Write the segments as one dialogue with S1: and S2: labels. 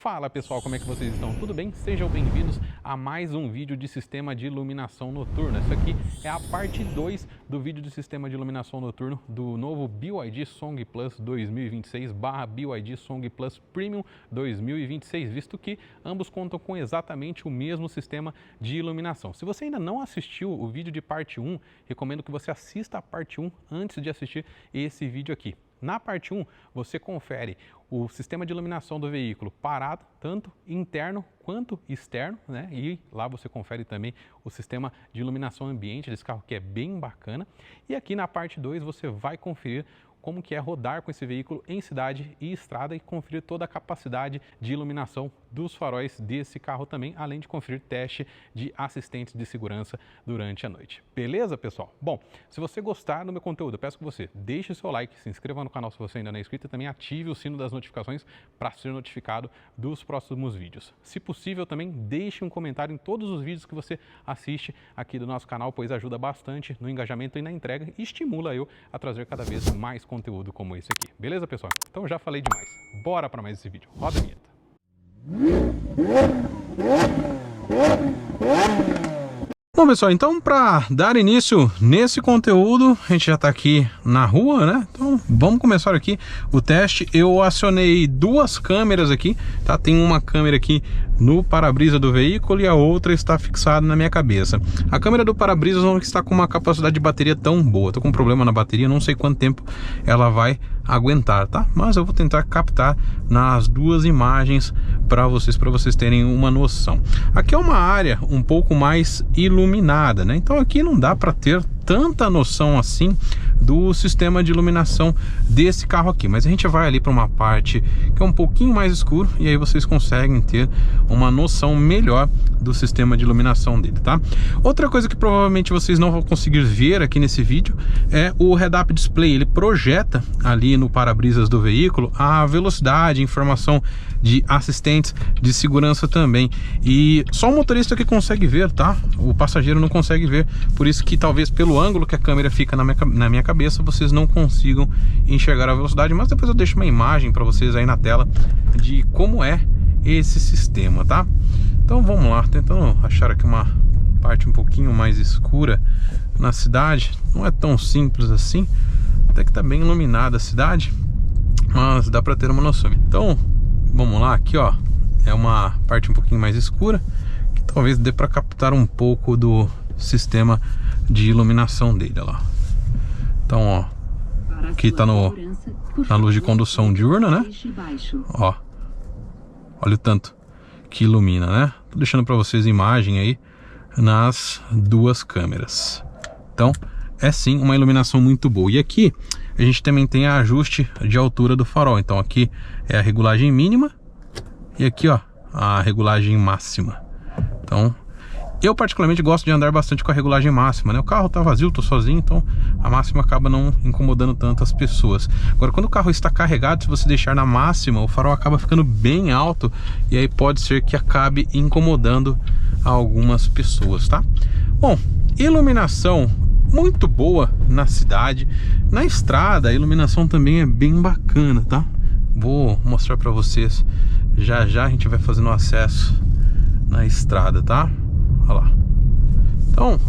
S1: Fala pessoal, como é que vocês estão? Tudo bem? Sejam bem-vindos a mais um vídeo de sistema de iluminação noturna. Isso aqui é a parte 2 do vídeo de sistema de iluminação noturno do novo BYD Song Plus 2026 / BYD Song Plus Premium 2026, visto que ambos contam com exatamente o mesmo sistema de iluminação. Se você ainda não assistiu o vídeo de parte 1, recomendo que você assista a parte 1 antes de assistir esse vídeo aqui. Na parte 1, você confere o sistema de iluminação do veículo parado, tanto interno quanto externo, né? E lá você confere também o sistema de iluminação ambiente desse carro, que é bem bacana. E aqui na parte 2 você vai conferir como que é rodar com esse veículo em cidade e estrada e conferir toda a capacidade de iluminação dos faróis desse carro também, além de conferir teste de assistentes de segurança durante a noite. Beleza, pessoal? Bom, se você gostar do meu conteúdo, eu peço que você deixe o seu like, se inscreva no canal se você ainda não é inscrito e também ative o sino das notificações para ser notificado dos próximos vídeos. Se possível, também deixe um comentário em todos os vídeos que você assiste aqui do nosso canal, pois ajuda bastante no engajamento e na entrega e estimula eu a trazer cada vez mais conteúdo como esse aqui. Beleza, pessoal? Então já falei demais. Bora para mais esse vídeo. Roda a vinheta. Bom, pessoal, então para dar início nesse conteúdo, a gente já está aqui na rua, né? Então vamos começar aqui o teste. Eu acionei duas câmeras aqui, tá? Tem uma câmera aqui no para-brisa do veículo e a outra está fixada na minha cabeça. A câmera do para-brisa não está com uma capacidade de bateria tão boa. Tô com um problema na bateria, não sei quanto tempo ela vai aguentar, tá? Mas eu vou tentar captar nas duas imagens para vocês terem uma noção. Aqui é uma área um pouco mais iluminada, né? Então aqui não dá para ter tanta noção assim do sistema de iluminação desse carro aqui, mas a gente vai ali para uma parte que é um pouquinho mais escuro e aí vocês conseguem ter uma noção melhor do sistema de iluminação dele, tá? Outra coisa que provavelmente vocês não vão conseguir ver aqui nesse vídeo é o head-up display. Ele projeta ali no para-brisas do veículo a velocidade, informação de assistentes de segurança também, e só o motorista que consegue ver, tá? O passageiro não consegue ver, por isso que talvez pelo ângulo que a câmera fica na minha cabeça vocês não consigam enxergar a velocidade, mas depois eu deixo uma imagem para vocês aí na tela de como é esse sistema, tá? Então vamos lá, tentando achar aqui uma parte um pouquinho mais escura na cidade. Não é tão simples assim, até que tá bem iluminada a cidade, mas dá para ter uma noção. Então vamos lá, aqui ó, é uma parte um pouquinho mais escura, que talvez dê para captar um pouco do sistema de iluminação dele, olha lá. Então ó, aqui tá na luz de condução diurna, né? Ó, olha o tanto que ilumina, né? Tô deixando para vocês a imagem aí nas duas câmeras. Então é sim uma iluminação muito boa. E aqui a gente também tem a ajuste de altura do farol. Então aqui é a regulagem mínima e aqui ó, a regulagem máxima. Então eu particularmente gosto de andar bastante com a regulagem máxima, né? O carro tá vazio, tô sozinho, então a máxima acaba não incomodando tanto as pessoas. Agora, quando o carro está carregado, se você deixar na máxima, o farol acaba ficando bem alto e aí pode ser que acabe incomodando algumas pessoas, tá? Bom, iluminação muito boa na cidade. Na estrada a iluminação também é bem bacana, tá? Vou mostrar para vocês já já. A gente vai fazendo o acesso na estrada, tá? Olha lá. Então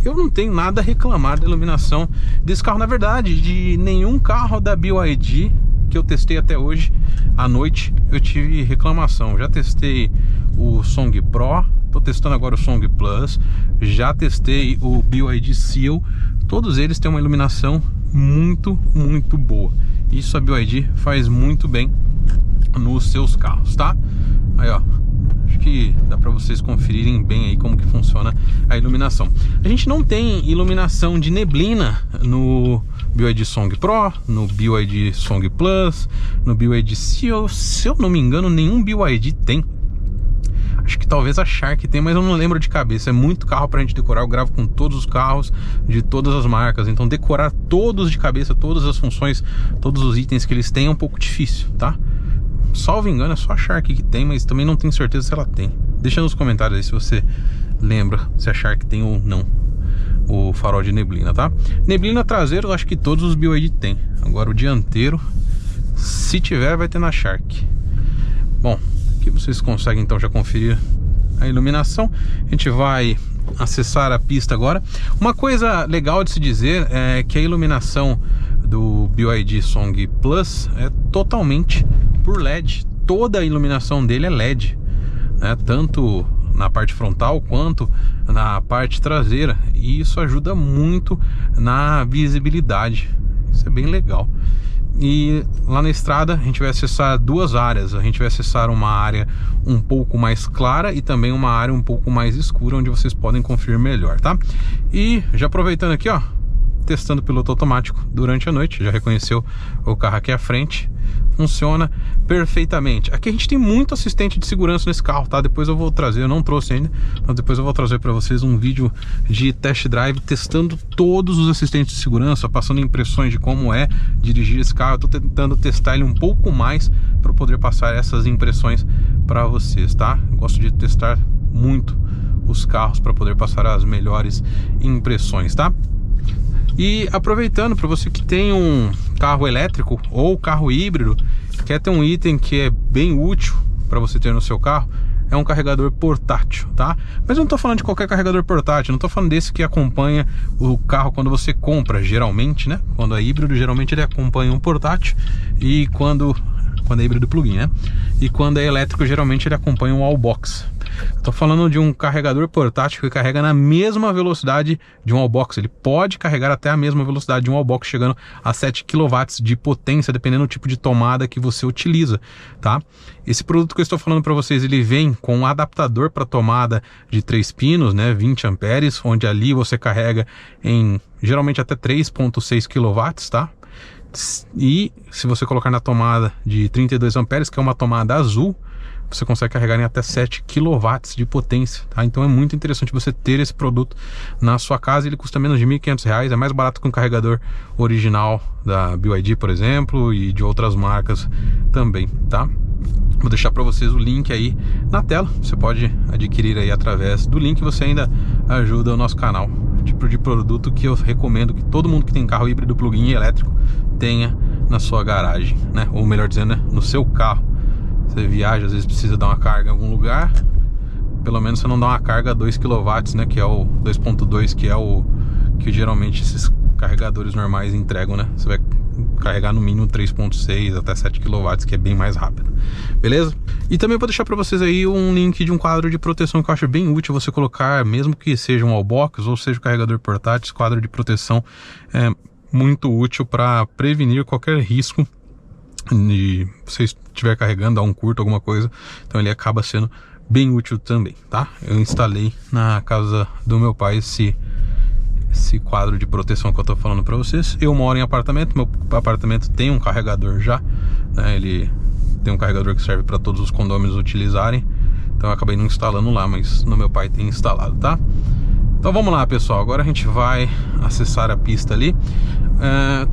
S1: eu não tenho nada a reclamar da iluminação desse carro. Na verdade, de nenhum carro da BYD que eu testei até hoje à noite eu tive reclamação. Já testei o Song Pro, tô testando agora o Song Plus, já testei o BYD Seal. Todos eles têm uma iluminação muito boa. Isso a BYD faz muito bem nos seus carros, tá? Aí ó, acho que dá para vocês conferirem bem aí como que funciona a iluminação. A gente não tem iluminação de neblina no BYD Song Pro, no BYD Song Plus, no BYD Seal. Se eu não me engano, nenhum BYD tem. Acho que talvez a Shark tem, mas eu não lembro de cabeça. É muito carro pra gente decorar. Eu gravo com todos os carros de todas as marcas, então decorar todos de cabeça, todas as funções, todos os itens que eles têm é um pouco difícil, tá? Salvo engano é só a Shark que tem, mas também não tenho certeza se ela tem. Deixa nos comentários aí se você lembra se a Shark tem ou não o farol de neblina, tá? Neblina traseiro eu acho que todos os BYD tem. Agora o dianteiro, se tiver, vai ter na Shark. Bom, Aqui vocês conseguem então já conferir a iluminação. A gente vai acessar a pista agora. Uma coisa legal de se dizer é que a iluminação do BYD Song Plus é totalmente por LED. Toda a iluminação dele é LED, né? Tanto na parte frontal quanto na parte traseira, e isso ajuda muito na visibilidade. Isso é bem legal. E lá na estrada a gente vai acessar duas áreas. A gente vai acessar uma área um pouco mais clara e também uma área um pouco mais escura, onde vocês podem conferir melhor, tá? E já aproveitando aqui, ó, testando o piloto automático durante a noite. Já reconheceu o carro aqui à frente, funciona perfeitamente. Aqui a gente tem muito assistente de segurança nesse carro, tá? Depois eu vou trazer, eu não trouxe ainda, mas depois eu vou trazer para vocês um vídeo de test drive testando todos os assistentes de segurança, passando impressões de como é dirigir esse carro. Eu tô tentando testar ele um pouco mais para poder passar essas impressões para vocês, tá? Eu gosto de testar muito os carros para poder passar as melhores impressões, tá? E aproveitando, para você que tem um carro elétrico ou carro híbrido, quer ter um item que é bem útil para você ter no seu carro, é um carregador portátil, tá? Mas eu não tô falando de qualquer carregador portátil, não tô falando desse que acompanha o carro quando você compra, geralmente, né? Quando é híbrido, geralmente ele acompanha um portátil, e quando é híbrido plug-in, né? E quando é elétrico, geralmente ele acompanha um wallbox. Estou falando de um carregador portátil que carrega na mesma velocidade de um wallbox. Ele pode carregar até a mesma velocidade de um wallbox, chegando a 7 kW de potência, dependendo do tipo de tomada que você utiliza, tá? Esse produto que eu estou falando para vocês, ele vem com um adaptador para tomada de 3 pinos, né, 20 amperes, onde ali você carrega em geralmente até 3.6 kW, tá? E se você colocar na tomada de 32 amperes, que é uma tomada azul, você consegue carregar em até 7 kW de potência, tá? Então é muito interessante você ter esse produto na sua casa. Ele custa menos de R$ 1.500, é mais barato que um carregador original da BYD, por exemplo, e de outras marcas também, tá? Vou deixar para vocês o link aí na tela. Você pode adquirir aí através do link, você ainda ajuda o nosso canal. Tipo de produto que eu recomendo que todo mundo que tem carro híbrido plug-in elétrico tenha na sua garagem, né? Ou melhor dizendo, né, no seu carro. Você viaja, às vezes precisa dar uma carga em algum lugar, pelo menos você não dá uma carga a 2 kW, né, que é o 2.2, que é o que geralmente esses carregadores normais entregam, né? Você vai carregar no mínimo 3.6 até 7 kW, que é bem mais rápido, beleza? E também vou deixar para vocês aí um link de um quadro de proteção que eu acho bem útil você colocar, mesmo que seja um wallbox ou seja um carregador portátil. Esse quadro de proteção é muito útil para prevenir qualquer risco de você estiver carregando, dar um curto, alguma coisa. Então ele acaba sendo bem útil também, tá? Eu instalei na casa do meu pai esse quadro de proteção que eu tô falando para vocês. Eu moro em apartamento, meu apartamento tem um carregador já, né? Ele tem um carregador que serve para todos os condôminos utilizarem, então eu acabei não instalando lá, mas no meu pai tem instalado, tá? Então vamos lá, pessoal, agora a gente vai acessar a pista ali.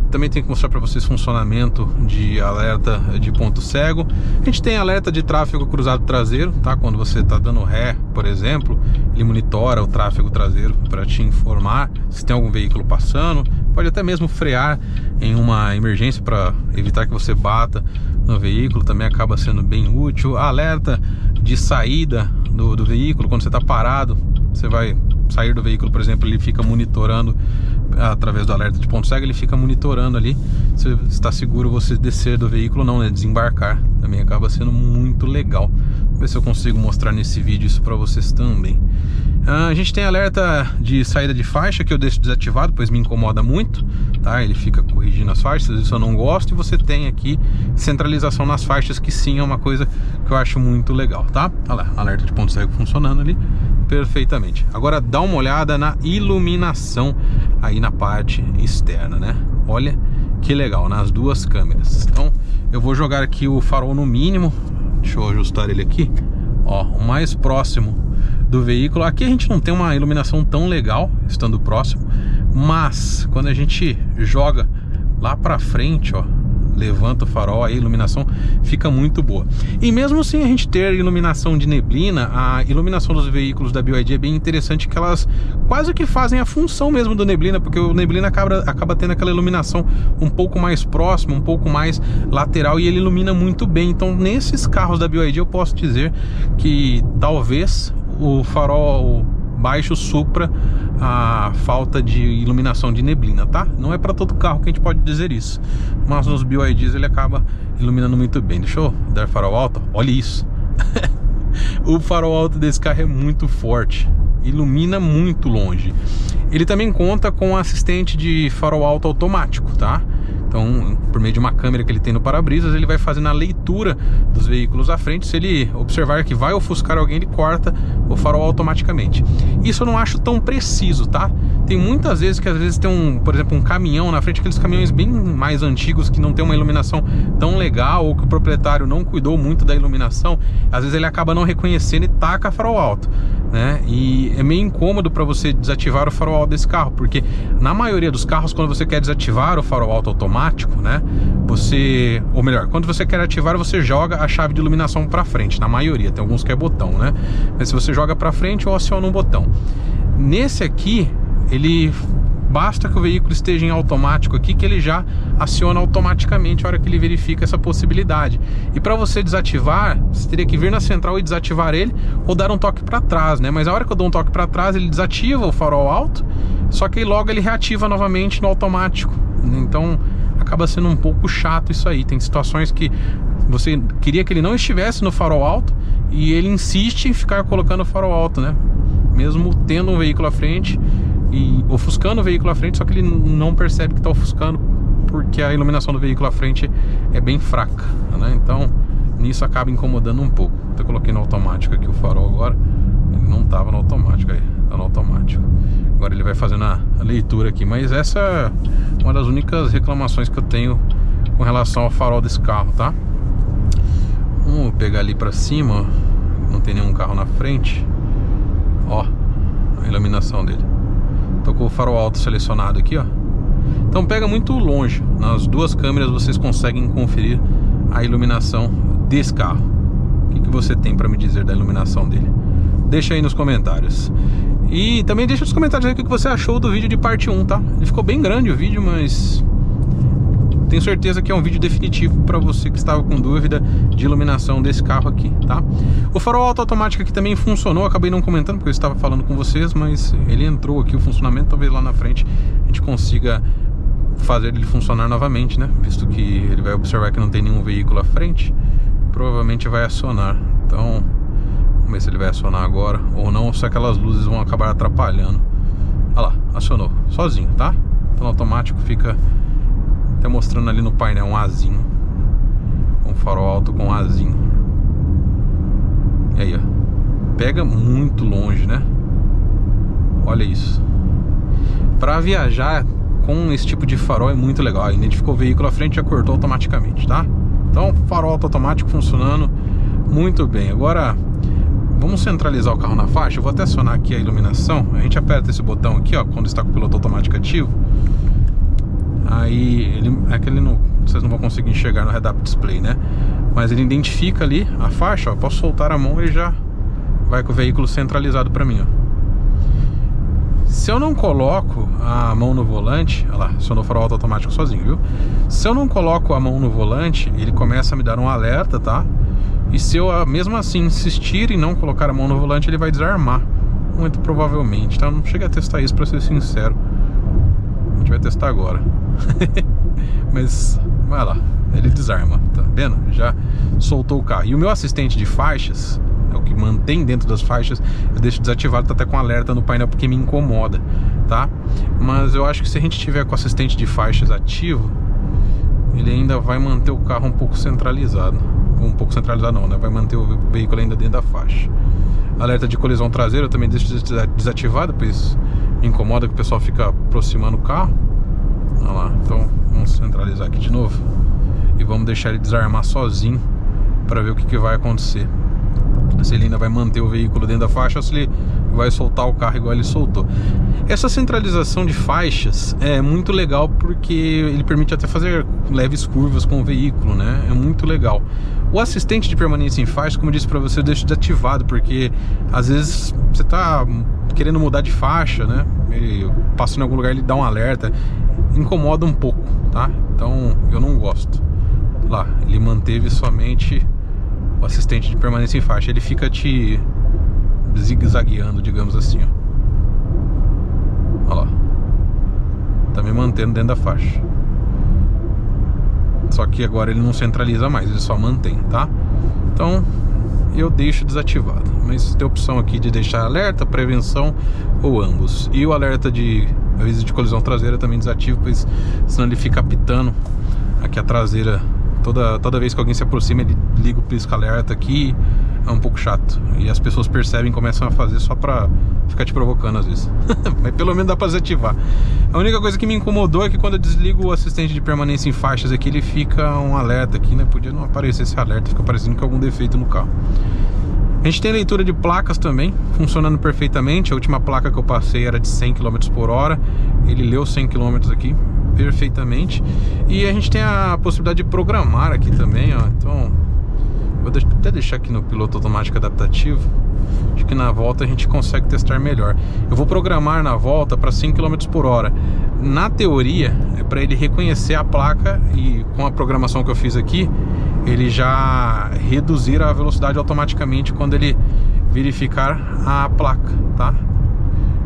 S1: Também tem que mostrar para vocês funcionamento de alerta de ponto cego. A gente tem alerta de tráfego cruzado traseiro, tá? Quando você está dando ré, por exemplo, ele monitora o tráfego traseiro para te informar se tem algum veículo passando. Pode até mesmo frear em uma emergência para evitar que você bata no veículo, também acaba sendo bem útil. Alerta de saída do veículo, quando você está parado, você vai sair do veículo, por exemplo, ele fica monitorando através do alerta de ponto cego, ele fica monitorando ali se está seguro você descer do veículo, não, né? Desembarcar também acaba sendo muito legal. Vou ver se eu consigo mostrar nesse vídeo isso para vocês também. A gente tem alerta de saída de faixa, que eu deixo desativado, pois me incomoda muito, tá? Ele fica corrigindo as faixas, isso eu não gosto. E você tem aqui centralização nas faixas, que sim é uma coisa que eu acho muito legal, tá? Olha lá, alerta de ponto cego funcionando ali perfeitamente. Agora dá uma olhada na iluminação aí na parte externa, né? Olha que legal, nas duas câmeras. Então eu vou jogar aqui o farol no mínimo. Deixa eu ajustar ele aqui, ó, o mais próximo do veículo. Aqui a gente não tem uma iluminação tão legal estando próximo, mas quando a gente joga lá pra frente, ó, levanta o farol, aí a iluminação fica muito boa. E mesmo sem a gente ter iluminação de neblina, a iluminação dos veículos da BYD é bem interessante, que elas quase que fazem a função mesmo do neblina, porque o neblina acaba tendo aquela iluminação um pouco mais próxima, um pouco mais lateral, e ele ilumina muito bem. Então nesses carros da BYD eu posso dizer que talvez o farol baixo supra a falta de iluminação de neblina, tá? Não é para todo carro que a gente pode dizer isso, mas nos BYDs ele acaba iluminando muito bem. Deixa eu dar farol alto, olha isso. O farol alto desse carro é muito forte, ilumina muito longe. Ele também conta com assistente de farol alto automático, tá? Então, por meio de uma câmera que ele tem no para-brisas, ele vai fazendo a leitura dos veículos à frente. Se ele observar que vai ofuscar alguém, ele corta o farol automaticamente. Isso eu não acho tão preciso, tá? Tem muitas vezes que às vezes tem por exemplo, um caminhão na frente, aqueles caminhões bem mais antigos que não tem uma iluminação tão legal, ou que o proprietário não cuidou muito da iluminação, às vezes ele acaba não reconhecendo e taca farol alto, né? E é meio incômodo para você desativar o farol alto desse carro, porque na maioria dos carros, quando você quer desativar o farol alto automático, né, ou melhor, quando você quer ativar, você joga a chave de iluminação para frente. Na maioria, tem alguns que é botão, né? Mas se você joga para frente ou aciona um botão. Nesse aqui, basta que o veículo esteja em automático aqui, que ele já aciona automaticamente a hora que ele verifica essa possibilidade. E para você desativar, você teria que vir na central e desativar ele, ou dar um toque para trás, né? Mas a hora que eu dou um toque para trás, ele desativa o farol alto, só que logo ele reativa novamente no automático. Então acaba sendo um pouco chato isso aí. Tem situações que você queria que ele não estivesse no farol alto e ele insiste em ficar colocando o farol alto, né? Mesmo tendo um veículo à frente e ofuscando o veículo à frente, só que ele não percebe que está ofuscando, porque a iluminação do veículo à frente é bem fraca, né? Então nisso acaba incomodando um pouco. Eu coloquei no automático aqui o farol agora, ele não estava no automático, aí está no automático. Agora ele vai fazendo a leitura aqui, mas essa é uma das únicas reclamações que eu tenho com relação ao farol desse carro, tá? Vamos pegar ali pra cima, não tem nenhum carro na frente. Ó, a iluminação dele. Tô com o farol alto selecionado aqui, ó. Então pega muito longe. Nas duas câmeras vocês conseguem conferir a iluminação desse carro. O que você tem pra me dizer da iluminação dele? Deixa aí nos comentários. E também deixa nos comentários aí o que você achou do vídeo de parte 1, tá? Ele ficou bem grande o vídeo, mas tenho certeza que é um vídeo definitivo para você que estava com dúvida de iluminação desse carro aqui, tá? O farol alto automático aqui também funcionou, acabei não comentando porque eu estava falando com vocês, mas ele entrou aqui o funcionamento, talvez lá na frente a gente consiga fazer ele funcionar novamente, né? Visto que ele vai observar que não tem nenhum veículo à frente, provavelmente vai acionar. Então vamos ver se ele vai acionar agora ou não, ou se aquelas luzes vão acabar atrapalhando. Olha lá, acionou sozinho, tá? Então no automático fica até mostrando ali no painel um Azinho, um farol alto com Azinho. E aí, ó, pega muito longe, né? Olha isso. Pra viajar com esse tipo de farol é muito legal. Identificou o veículo à frente e já cortou automaticamente, tá? Então farol alto automático funcionando muito bem. Agora vamos centralizar o carro na faixa. Eu vou até acionar aqui a iluminação. A gente aperta esse botão aqui, ó, quando está com o piloto automático ativo. Aí vocês não vão conseguir enxergar no head-up display, né? Mas ele identifica ali a faixa, ó. Posso soltar a mão e ele já vai com o veículo centralizado para mim, ó. Se eu não coloco a mão no volante, olha lá, acionou o farol alto automático sozinho, viu? Se eu não coloco a mão no volante, ele começa a me dar um alerta, tá? E se eu mesmo assim insistir em não colocar a mão no volante, ele vai desarmar, muito provavelmente, tá? Eu não cheguei a testar isso, pra ser sincero. A gente vai testar agora. Mas vai lá, ele desarma, tá vendo? Já soltou o carro. E o meu assistente de faixas, é o que mantém dentro das faixas, eu deixo desativado, tá até com alerta no painel porque me incomoda, tá? Mas eu acho que se a gente tiver com o assistente de faixas ativo, ele ainda vai manter o carro um pouco centralizado. Um pouco centralizado não, né? Vai manter o veículo ainda dentro da faixa. Alerta de colisão traseira eu também deixo desativado, pois me incomoda que o pessoal fica aproximando o carro. Olha lá, então vamos centralizar aqui de novo e vamos deixar ele desarmar sozinho para ver o que vai acontecer. Se ele ainda vai manter o veículo dentro da faixa ou se ele vai soltar o carro igual ele soltou. Essa centralização de faixas é muito legal porque ele permite até fazer leves curvas com o veículo, né? É muito legal. O assistente de permanência em faixa, como eu disse para você, eu deixo desativado, porque às vezes você tá querendo mudar de faixa, né? Ele passa em algum lugar, ele dá um alerta, incomoda um pouco, tá? Então eu não gosto. Lá, ele manteve somente o assistente de permanência em faixa. Ele fica te zigue-zagueando, digamos assim, ó. Olha lá, tá me mantendo dentro da faixa. Só que agora ele não centraliza mais, ele só mantém, tá? Então eu deixo desativado, mas tem a opção aqui de deixar alerta, prevenção ou ambos. E o alerta de aviso de colisão traseira também desativo, pois senão ele fica apitando aqui a traseira. Toda vez que alguém se aproxima, ele liga o pisca-alerta aqui. É um pouco chato. E as pessoas percebem e começam a fazer só pra ficar te provocando às vezes. Mas pelo menos dá pra desativar. A única coisa que me incomodou é que quando eu desligo o assistente de permanência em faixas aqui, ele fica um alerta aqui, né? Podia não aparecer esse alerta, fica parecendo que é algum defeito no carro. A gente tem leitura de placas também, funcionando perfeitamente. A última placa que eu passei era de 100 km por hora. Ele leu 100 km aqui perfeitamente. E a gente tem a possibilidade de programar aqui também, ó. Então, vou até deixar aqui no piloto automático adaptativo. Acho que na volta a gente consegue testar melhor. Eu vou programar na volta para 100 km por hora. Na teoria, é para ele reconhecer a placa e com a programação que eu fiz aqui, ele já reduzir a velocidade automaticamente quando ele verificar a placa, tá?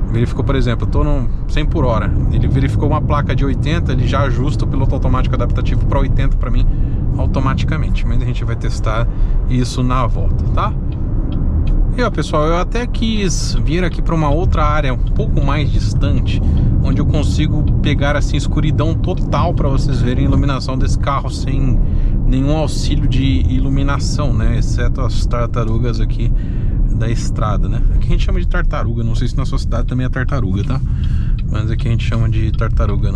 S1: Verificou, por exemplo, eu tô no 100 por hora. Ele verificou uma placa de 80, ele já ajusta o piloto automático adaptativo para 80 para mim automaticamente. Mas a gente vai testar isso na volta, tá? E ó, pessoal, eu até quis vir aqui para uma outra área um pouco mais distante, onde eu consigo pegar assim escuridão total para vocês verem a iluminação desse carro sem nenhum auxílio de iluminação, né? Exceto as tartarugas aqui da estrada, né? Aqui a gente chama de tartaruga, não sei se na sua cidade também é tartaruga, tá? Mas aqui a gente chama de tartaruga,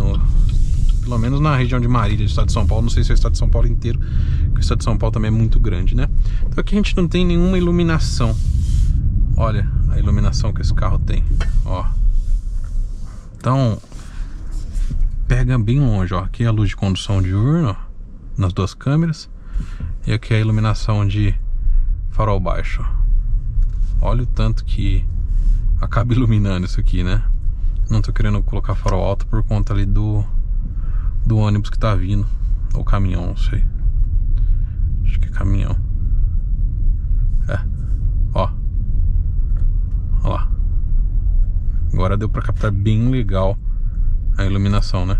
S1: pelo menos na região de Marília, do estado de São Paulo. Não sei se é o estado de São Paulo inteiro, porque o estado de São Paulo também é muito grande, né? Então aqui a gente não tem nenhuma iluminação. Olha a iluminação que esse carro tem, ó. Então pega bem longe, ó. Aqui é a luz de condução diurna, ó, nas duas câmeras. E aqui é a iluminação de farol baixo, ó. Olha o tanto que acaba iluminando isso aqui, né? Não tô querendo colocar farol alto por conta ali do ônibus que tá vindo. Ou caminhão, não sei. Acho que é caminhão. É. Ó. Olha lá. Agora deu pra captar bem legal a iluminação, né?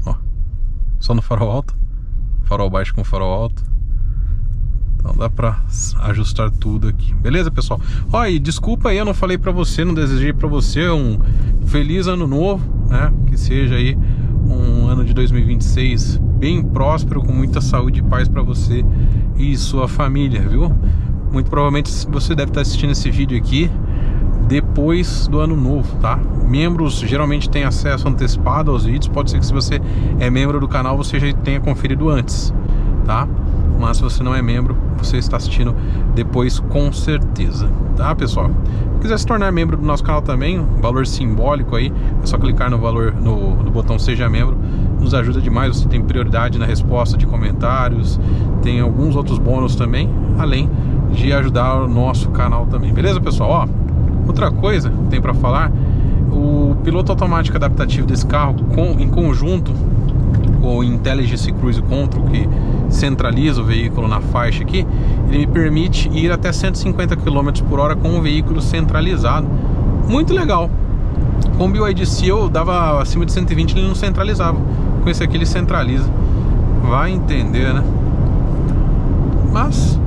S1: Ó. Só no farol alto. Farol baixo com farol alto. Então dá pra ajustar tudo aqui. Beleza, pessoal? Ó, e desculpa aí, eu não falei pra você, não desejei pra você um feliz ano novo, né? Que seja aí um ano de 2026 bem próspero, com muita saúde e paz pra você e sua família, viu? Muito provavelmente você deve estar assistindo esse vídeo aqui depois do ano novo, tá? Membros geralmente têm acesso antecipado aos vídeos. Pode ser que se você é membro do canal, você já tenha conferido antes, tá? Mas se você não é membro, você está assistindo depois com certeza, tá, pessoal? Se quiser se tornar membro do nosso canal também, um valor simbólico aí, é só clicar no valor no botão Seja Membro, nos ajuda demais. Você tem prioridade na resposta de comentários, tem alguns outros bônus também, além de ajudar o nosso canal também, beleza, pessoal? Ó, outra coisa que tem para falar, o piloto automático adaptativo desse carro, em conjunto com o Intelligence Cruise Control, que centraliza o veículo na faixa aqui, ele me permite ir até 150 km por hora com o veículo centralizado. Muito legal. Com o BYD Seal dava acima de 120, ele não centralizava. Com esse aqui ele centraliza. Vai entender, né? Mas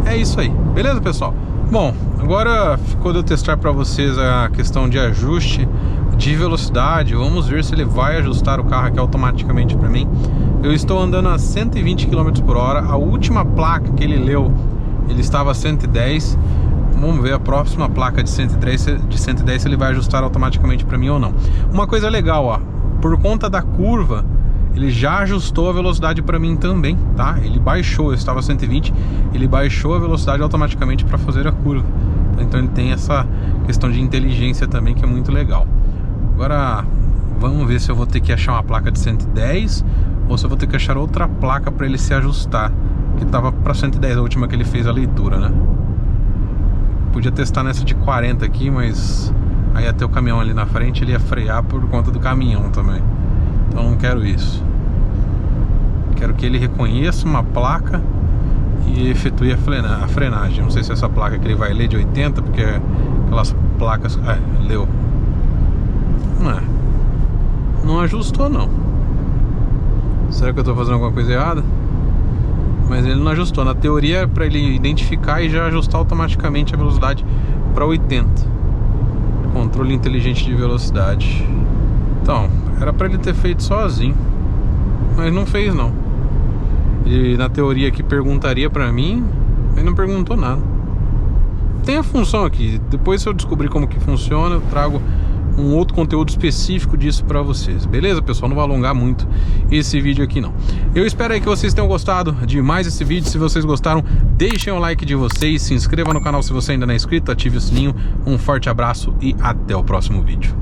S1: é isso aí. Beleza, pessoal? Bom, agora ficou de eu testar para vocês a questão de ajuste de velocidade. Vamos ver se ele vai ajustar o carro aqui automaticamente para mim. Eu estou andando a 120 km por hora. A última placa que ele leu, ele estava a 110. Vamos ver a próxima placa de 110 se ele vai ajustar automaticamente para mim ou não. Uma coisa legal, ó, por conta da curva, ele já ajustou a velocidade para mim também, tá? Ele baixou, eu estava a 120, ele baixou a velocidade automaticamente para fazer a curva. Então ele tem essa questão de inteligência também, que é muito legal. Agora vamos ver se eu vou ter que achar uma placa de 110 ou se eu vou ter que achar outra placa para ele se ajustar, que tava para 110 a última que ele fez a leitura, né? Podia testar nessa de 40 aqui, mas aí ia ter o caminhão ali na frente, ele ia frear por conta do caminhão também. Então não quero isso. Quero que ele reconheça uma placa e efetue a frenagem. Não sei se essa placa que ele vai ler de 80, porque aquelas placas... leu. Não ajustou não. Será que eu tô fazendo alguma coisa errada? Mas ele não ajustou. Na teoria é pra ele identificar e já ajustar automaticamente a velocidade para 80. Controle inteligente de velocidade. Então, era pra ele ter feito sozinho, mas não fez não. E na teoria aqui perguntaria pra mim, mas não perguntou nada. Tem a função aqui. Depois, se eu descobrir como que funciona, eu trago um outro conteúdo específico disso pra vocês. Beleza, pessoal? Não vou alongar muito esse vídeo aqui não. Eu espero aí que vocês tenham gostado de mais esse vídeo. Se vocês gostaram, deixem o like de vocês, se inscreva no canal se você ainda não é inscrito, ative o sininho. Um forte abraço e até o próximo vídeo.